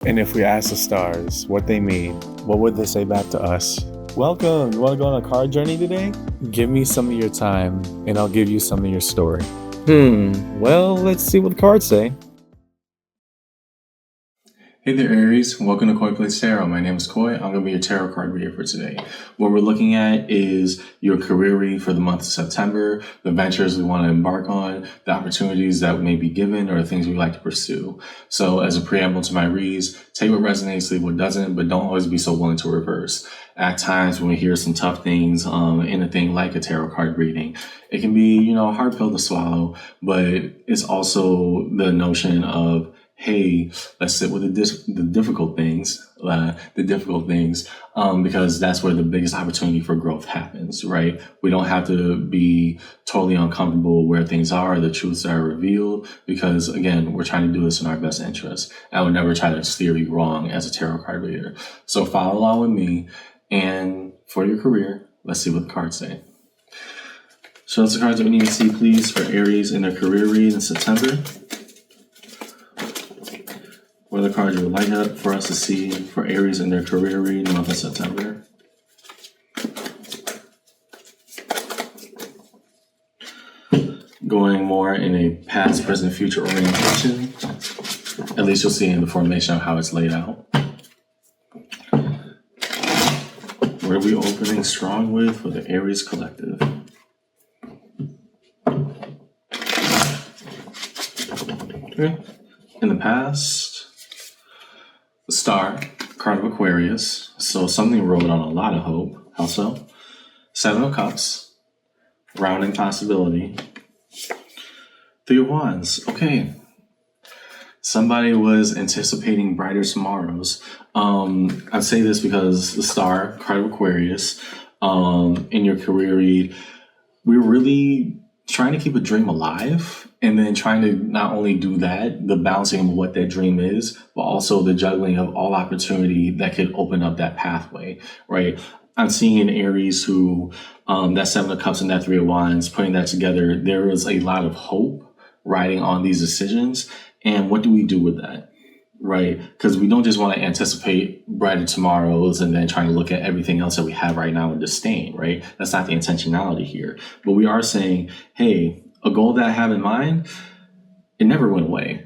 And if we ask the stars what they mean, what would they say back to us? Welcome! You want to go on a card journey today? Give me some of your time, and I'll give you some of your story. Well, let's see what the cards say. Hey there, Aries. Welcome to Koi Plays Tarot. My name is Koi. I'm going to be your tarot card reader for today. What we're looking at is your career read for the month of September, the ventures we want to embark on, the opportunities that may be given, or the things we'd like to pursue. So as a preamble to my reads, take what resonates, leave what doesn't, but don't always be so willing to reverse. At times when we hear some tough things in a thing like a tarot card reading, it can be, a hard pill to swallow, but it's also the notion of, hey, let's sit with the difficult things, because that's where the biggest opportunity for growth happens, right? We don't have to be totally uncomfortable where things are, the truths are revealed, because again, we're trying to do this in our best interest. I would never try to steer you wrong as a tarot card reader. So follow along with me, and for your career, let's see what the cards say. Show us the cards that we need to see, please, for Aries in their career read in September. What are the cards you would like for us to see for Aries in their career read in the month of September? Going more in a past, present, future orientation. At least you'll see in the formation of how it's laid out. What are we opening strong with for the Aries collective? Okay. In the past, the Star, card of Aquarius, so something rode on a lot of hope. How so? Seven of Cups, rounding possibility. Three of Wands, okay. Somebody was anticipating brighter tomorrows. I say this because the Star, card of Aquarius, in your career read, we're really trying to keep a dream alive, and then trying to not only do that, the balancing of what that dream is, but also the juggling of all opportunity that could open up that pathway, right? I'm seeing in Aries who, that Seven of Cups and that Three of Wands, putting that together, there is a lot of hope riding on these decisions. And what do we do with that? Right? Because we don't just want to anticipate brighter tomorrows and then trying to look at everything else that we have right now in disdain, right? That's not the intentionality here. But we are saying, hey, a goal that I have in mind, it never went away,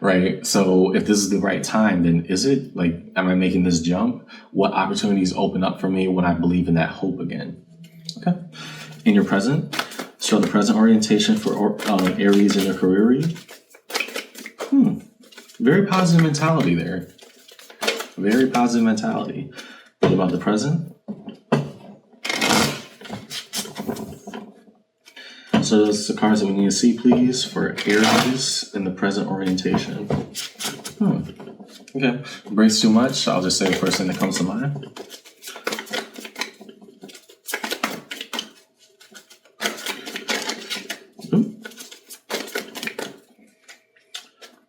right? So if this is the right time, then is it? Like, am I making this jump? What opportunities open up for me when I believe in that hope again? Okay. In your present, show the present orientation for Aries in your career read. Very positive mentality there. Very positive mentality. What about the present? So those are the cards that we need to see, please, for Aries in the present orientation. Okay. Breaks too much, I'll just say the first thing that comes to mind.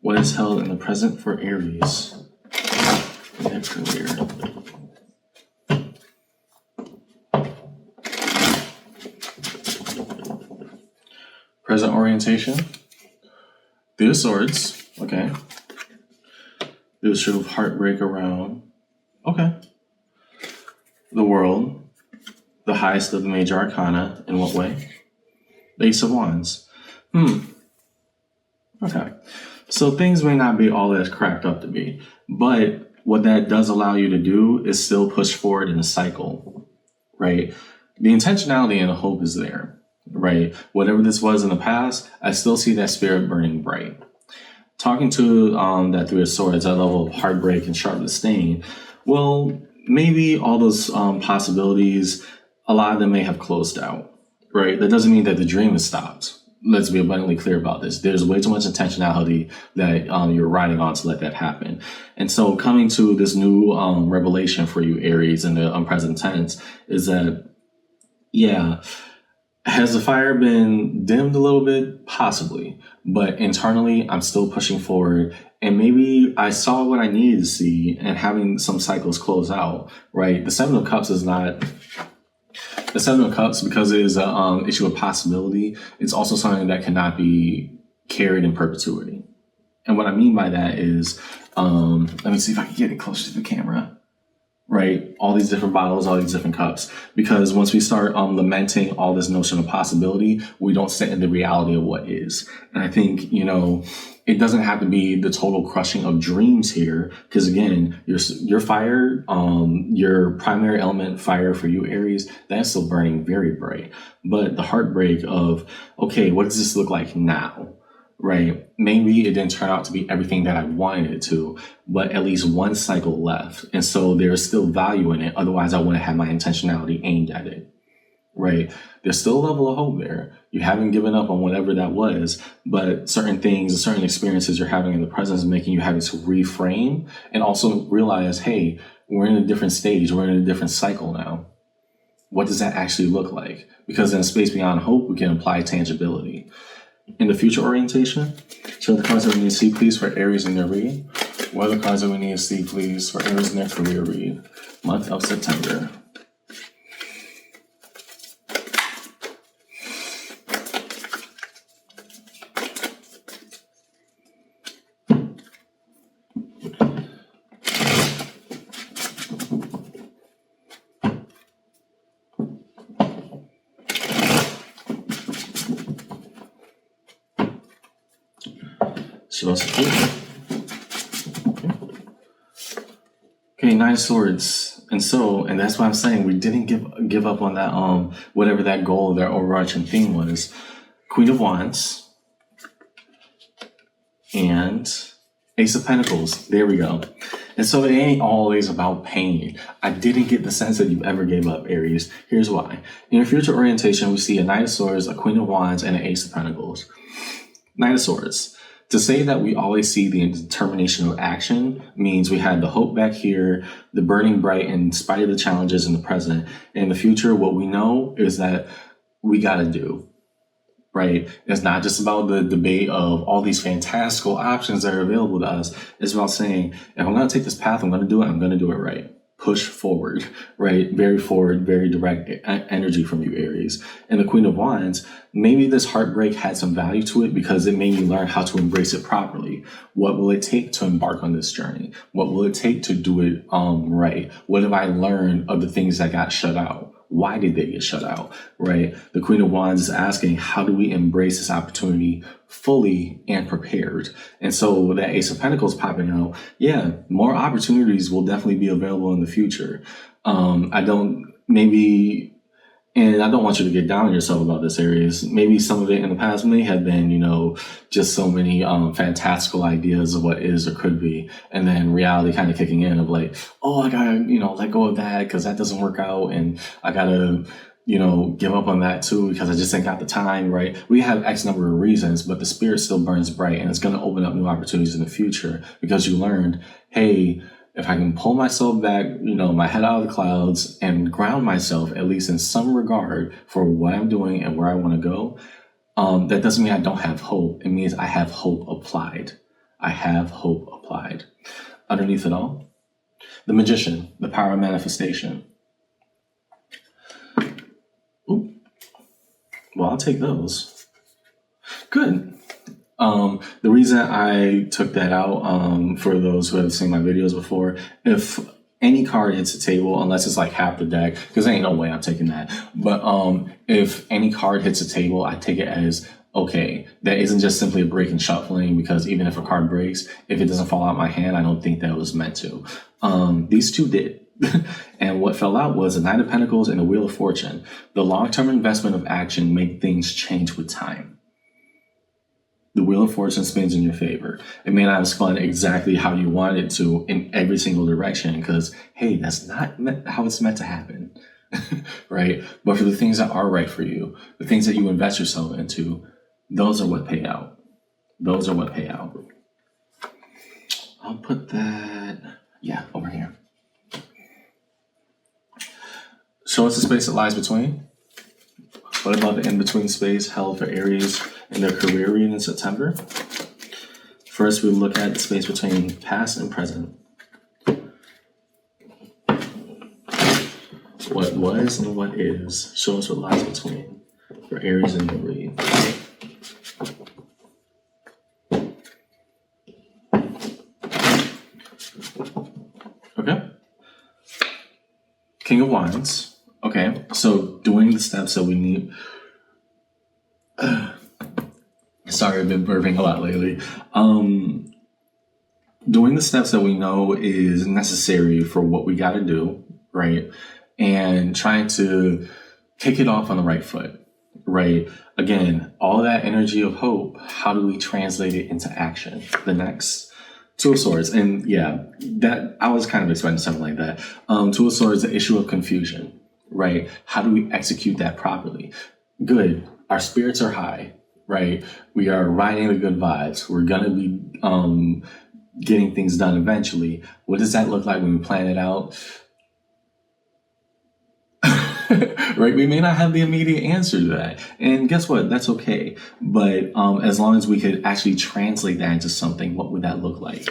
What is held in the present for Aries in their career? Present orientation. Three of Swords. Okay. There's sort of heartbreak around. Okay. The World. The highest of the major arcana. In what way? The Ace of Wands. Okay. So things may not be all that it's cracked up to be, but what that does allow you to do is still push forward in a cycle, right? The intentionality and the hope is there, right? Whatever this was in the past, I still see that spirit burning bright. Talking to that Three of Swords, that level of heartbreak and sharp disdain, well, maybe all those possibilities, a lot of them may have closed out, right? That doesn't mean that the dream has stopped. Let's be abundantly clear about this. There's way too much intentionality that you're riding on to let that happen. And so coming to this new revelation for you, Aries, in the present tense, is that, yeah, has the fire been dimmed a little bit? Possibly. But internally, I'm still pushing forward. And maybe I saw what I needed to see, and having some cycles close out, right? The Seven of Cups is not... The Seven of Cups, because it is an issue of possibility, it's also something that cannot be carried in perpetuity, And what I mean by that is, let me see if I can get it closer to the camera. Right? All these different bottles, all these different cups. Because once we start lamenting all this notion of possibility, we don't sit in the reality of what is. And I think, it doesn't have to be the total crushing of dreams here. Because again, your fire, your primary element fire for you, Aries, that's still burning very bright. But the heartbreak of, okay, what does this look like now? Right. Maybe it didn't turn out to be everything that I wanted it to, but at least one cycle left. And so there's still value in it. Otherwise, I wouldn't have my intentionality aimed at it. Right. There's still a level of hope there. You haven't given up on whatever that was, but certain things and certain experiences you're having in the present is making you having to reframe and also realize, hey, we're in a different stage. We're in a different cycle now. What does that actually look like? Because in a space beyond hope, we can apply tangibility. In the future orientation, show the cards that we need to see, please, for Aries in their read. What are the cards that we need to see, please, for Aries in their career read? Month of September. Okay, Nine of Swords. And that's why I'm saying we didn't give up on that, whatever that goal, their overarching theme was. Queen of Wands and Ace of Pentacles. There we go. And so it ain't always about pain. I didn't get the sense that you've ever gave up, Aries. Here's why. In your future orientation, we see a Knight of Swords, a Queen of Wands, and an Ace of Pentacles. Knight of Swords. To say that we always see the determination of action means we had the hope back here, the burning bright in spite of the challenges in the present. In the future, what we know is that we got to do, right? It's not just about the debate of all these fantastical options that are available to us. It's about saying, if I'm going to take this path, I'm going to do it. I'm going to do it right. Push forward, right? Very forward, very direct energy from you, Aries. And the Queen of Wands, maybe this heartbreak had some value to it because it made me learn how to embrace it properly. What will it take to embark on this journey? What will it take to do it right? What have I learned of the things that got shut out? Why did they get shut out, right? The Queen of Wands is asking, how do we embrace this opportunity fully and prepared? And so with that Ace of Pentacles popping out, yeah, more opportunities will definitely be available in the future. And I don't want you to get down on yourself about this, Aries. Maybe some of it in the past may have been, just so many fantastical ideas of what is or could be. And then reality kind of kicking in of like, oh, I got to, let go of that because that doesn't work out. And I got to, give up on that too because I just ain't got the time, right? We have X number of reasons, but the spirit still burns bright and it's going to open up new opportunities in the future because you learned, hey, if I can pull myself back, my head out of the clouds and ground myself, at least in some regard, for what I'm doing and where I want to go, that doesn't mean I don't have hope. It means I have hope applied. I have hope applied. Underneath it all, the Magician, the power of manifestation. Ooh. Well, I'll take those. Good. The reason I took that out, for those who have seen my videos before, if any card hits the table, unless it's like half the deck, because there ain't no way I'm taking that. But if any card hits the table, I take it as, okay, that isn't just simply a break and shuffling, because even if a card breaks, if it doesn't fall out of my hand, I don't think that it was meant to. These two did. And what fell out was the Knight of Pentacles and the Wheel of Fortune. The long-term investment of action made things change with time. The Wheel of Fortune spins in your favor. It may not have spun exactly how you wanted it to in every single direction because, hey, that's not how it's meant to happen, right? But for the things that are right for you, the things that you invest yourself into, those are what pay out. Those are what pay out. I'll put that, over here. Show us the space that lies between. What about the in-between space held for Aries in their career read in September? First, we look at the space between past and present. What was and what is. Show us what lies between for Aries in the read. Okay. King of Wands. Okay. So doing the steps that we need. Sorry, I've been burping a lot lately. Doing the steps that we know is necessary for what we got to do, right? And trying to kick it off on the right foot, right? Again, all that energy of hope, how do we translate it into action? The next, Two of Swords. And yeah, that I was kind of expecting something like that. Two of Swords, the issue of confusion, right? How do we execute that properly? Good. Our spirits are high, right? We are riding the good vibes. We're going to be getting things done eventually. What does that look like when we plan it out? Right? We may not have the immediate answer to that. And guess what? That's okay. But as long as we could actually translate that into something, what would that look like?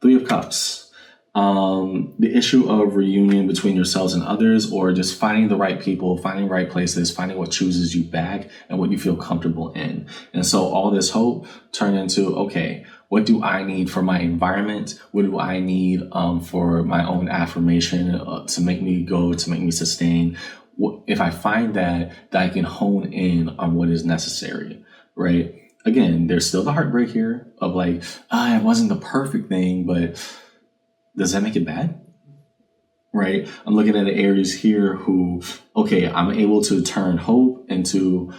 Three of Cups. The issue of reunion between yourselves and others, or just finding the right people, finding the right places, finding what chooses you back and what you feel comfortable in. And so all this hope turned into, okay, what do I need for my environment? What do I need for my own affirmation to make me go, to make me sustain? If I find that I can hone in on what is necessary, right? Again, there's still the heartbreak here of like, it wasn't the perfect thing, but does that make it bad? Right? I'm looking at an Aries here who, okay, I'm able to turn hope into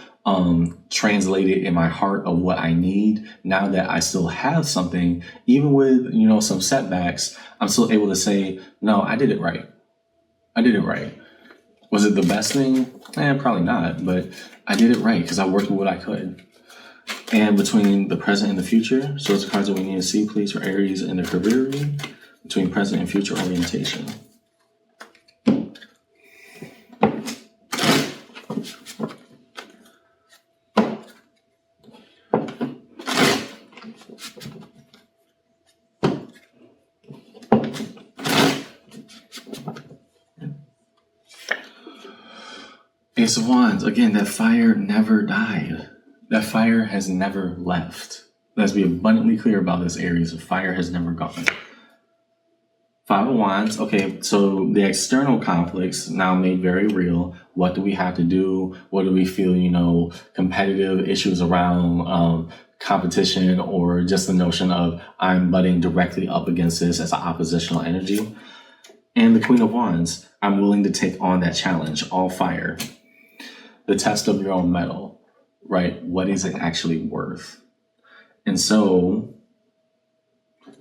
translate it in my heart of what I need. Now that I still have something, even with, some setbacks, I'm still able to say, no, I did it right. I did it right. Was it the best thing? Probably not, but I did it right because I worked with what I could. And between the present and the future, so it's the cards that we need to see, please, for Aries in their career reading, between present and future orientation. Ace of Wands, again, that fire never died. That fire has never left. Let's be abundantly clear about this, Aries. The fire has never gone. Five of Wands, okay, so the external conflicts now made very real. What do we have to do? What do we feel, competitive issues around competition, or just the notion of I'm butting directly up against this as an oppositional energy? And the Queen of Wands, I'm willing to take on that challenge, all fire. The test of your own mettle, right? What is it actually worth? And so,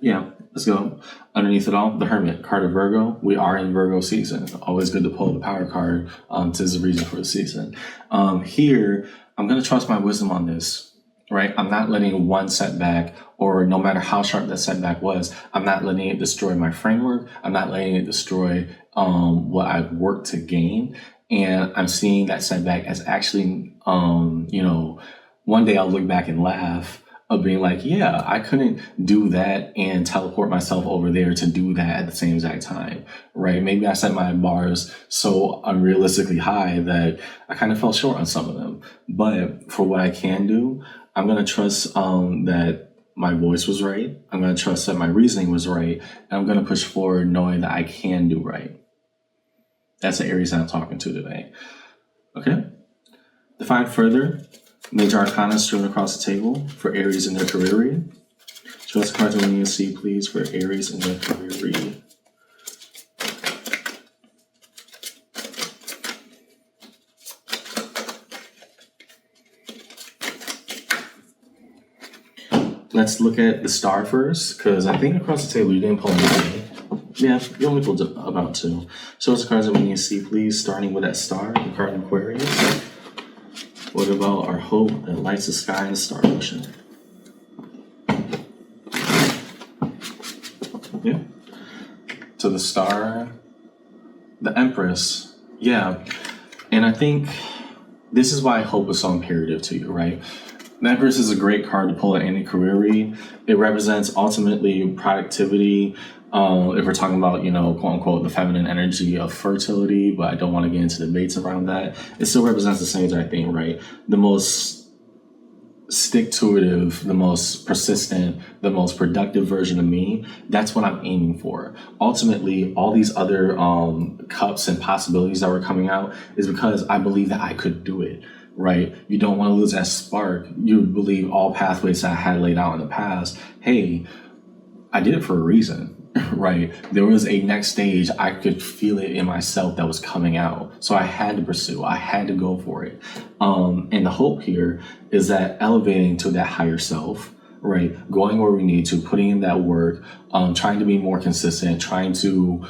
yeah, let's go. Underneath it all, the Hermit, card of Virgo. We are in Virgo season. Always good to pull the power card to the reason for the season. Here, I'm going to trust my wisdom on this, right? I'm not letting one setback, or no matter how sharp that setback was, I'm not letting it destroy my framework. I'm not letting it destroy what I've worked to gain. And I'm seeing that setback as actually, one day I'll look back and laugh of being like, yeah, I couldn't do that and teleport myself over there to do that at the same exact time, right? Maybe I set my bars so unrealistically high that I kind of fell short on some of them. But for what I can do, I'm going to trust that my voice was right. I'm going to trust that my reasoning was right. And I'm going to push forward knowing that I can do right. That's the Aries that I'm talking to today. Okay? Define further. Major Arcana strewn across the table for Aries in their career read. Show us the cards we need to see, please, for Aries in their career read. Let's look at the star first, because I think across the table you didn't pull anything. Yeah, you only pulled about two. Show us the cards that we need to see, please, starting with that star, the card in Aquarius. What about our hope that lights the sky in the star ocean? Yeah. So the star, the Empress. Yeah. And I think this is why hope is so imperative to you, right? The Empress is a great card to pull at any career read. It represents ultimately productivity. If we're talking about, quote unquote, the feminine energy of fertility, but I don't want to get into debates around that. It still represents the same exact thing, right? The most stick-to-itive, the most persistent, the most productive version of me, that's what I'm aiming for. Ultimately, all these other cups and possibilities that were coming out is because I believe that I could do it, right? You don't want to lose that spark. You believe all pathways that I had laid out in the past. Hey, I did it for a reason. Right. There was a next stage. I could feel it in myself that was coming out. So I had to pursue. I had to go for it. And the hope here is that elevating to that higher self, right? Going where we need to, putting in that work, trying to be more consistent, trying to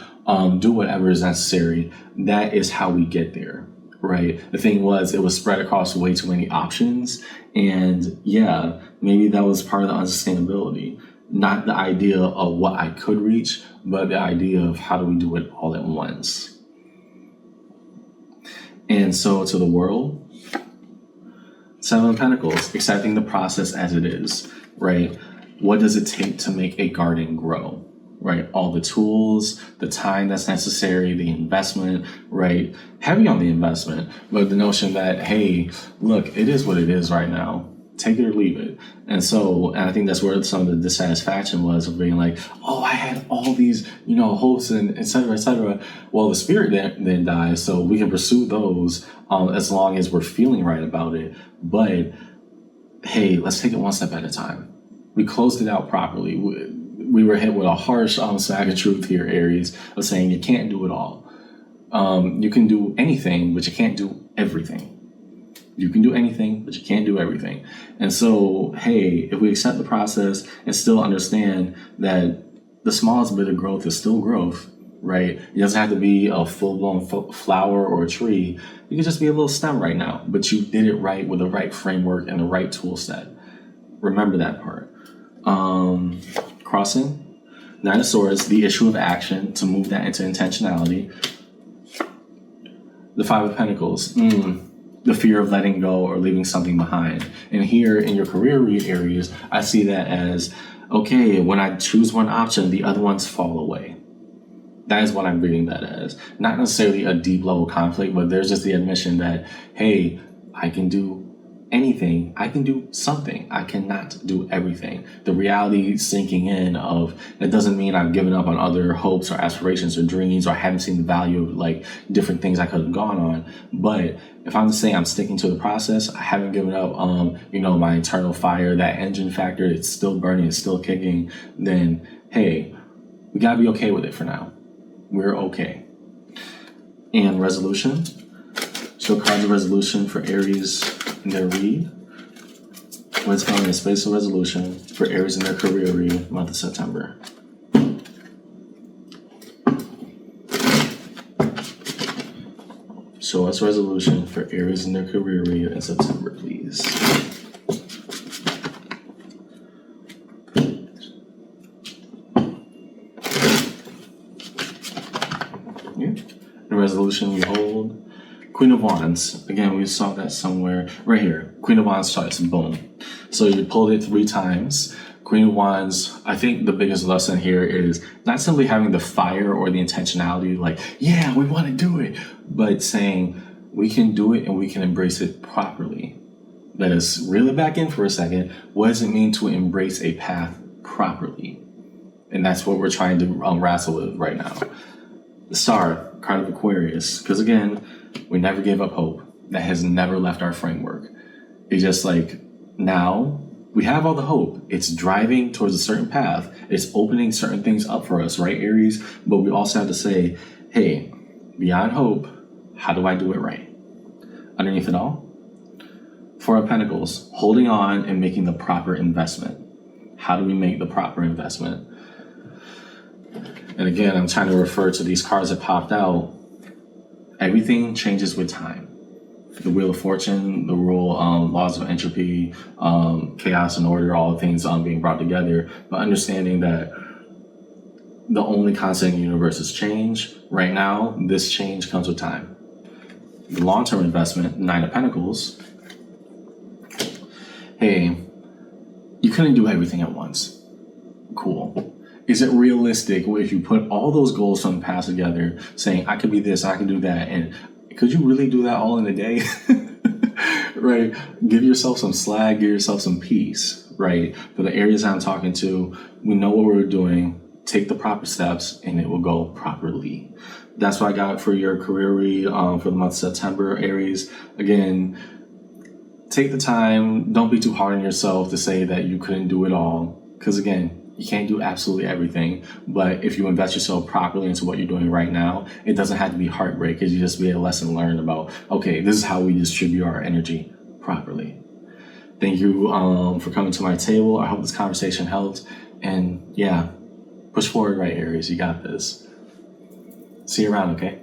do whatever is necessary. That is how we get there. Right. The thing was, it was spread across way too many options. And yeah, maybe that was part of the unsustainability. Not the idea of what I could reach, but the idea of how do we do it all at once. And so to the world, Seven of Pentacles, accepting the process as it is, right? What does it take to make a garden grow, right? All the tools, the time that's necessary, the investment, right? Heavy on the investment, but the notion that, hey, look, it is what it is right now. Take it or leave it. And I think that's where some of the dissatisfaction was, of being like, oh, I had all these, hopes and et cetera, et cetera. Well, the spirit then dies, so we can pursue those as long as we're feeling right about it. But hey, let's take it one step at a time. We closed it out properly. We were hit with a harsh smack of truth here, Aries, of saying you can't do it all. You can do anything, but you can't do everything. You can do anything, but you can't do everything. And so, hey, if we accept the process and still understand that the smallest bit of growth is still growth, right? It doesn't have to be a full-blown flower or a tree. It could just be a little stem right now, but you did it right with the right framework and the right tool set. Remember that part. Crossing, Nine of Swords, the issue of action, to move that into intentionality. The Five of Pentacles, the fear of letting go or leaving something behind. And here in your career areas, I see that as, okay, when I choose one option, the other ones fall away. That is what I'm reading that as. Not necessarily a deep level conflict, but there's just the admission that, hey, I can do anything. I can do something. I cannot do everything. The reality sinking in of, that doesn't mean I've given up on other hopes or aspirations or dreams, or I haven't seen the value of like different things I could have gone on. But if I'm just saying I'm sticking to the process, I haven't given up, my internal fire, that engine factor, it's still burning, it's still kicking, then hey, we gotta be okay with it for now. We're okay. And resolution. Show cards of resolution for Aries in their read. What's coming in space of resolution for Aries in their career read, month of September. Show us resolution for Aries in their career read in September, please. Yeah. The resolution we hold. Queen of Wands. Again, we saw that somewhere. Right here. Queen of Wands twice. Boom. So you pulled it 3 times. Queen of Wands, I think the biggest lesson here is not simply having the fire or the intentionality, like, yeah, we want to do it, but saying we can do it and we can embrace it properly. Let us reel it back in for a second. What does it mean to embrace a path properly? And that's what we're trying to wrestle with right now. The Star, card of Aquarius, because again, we never gave up hope. That has never left our framework. It's just like, now we have all the hope. It's driving towards a certain path. It's opening certain things up for us, right, Aries? But we also have to say, hey, beyond hope, how do I do it right? Underneath it all, Four of Pentacles, holding on and making the proper investment. How do we make the proper investment? And again, I'm trying to refer to these cards that popped out. Everything changes with time. The Wheel of Fortune, the rule, laws of entropy, chaos and order, all the things being brought together, but understanding that the only constant in the universe is change. Right now, this change comes with time. The long-term investment, Nine of Pentacles. Hey, you couldn't do everything at once. Cool. Is it realistic if you put all those goals from the past together, saying, I could be this, I can do that, and could you really do that all in a day? Right. Give yourself some slack, give yourself some peace, right? For the areas I'm talking to, we know what we're doing. Take the proper steps and it will go properly. That's what I got for your career read for the month of September, Aries. Again, take the time. Don't be too hard on yourself to say that you couldn't do it all. Because again, you can't do absolutely everything. But if you invest yourself properly into what you're doing right now, it doesn't have to be heartbreak. It just be a lesson learned about, okay, this is how we distribute our energy properly. Thank you for coming to my table. I hope this conversation helped. And yeah, push forward, right, Aries. You got this. See you around, okay?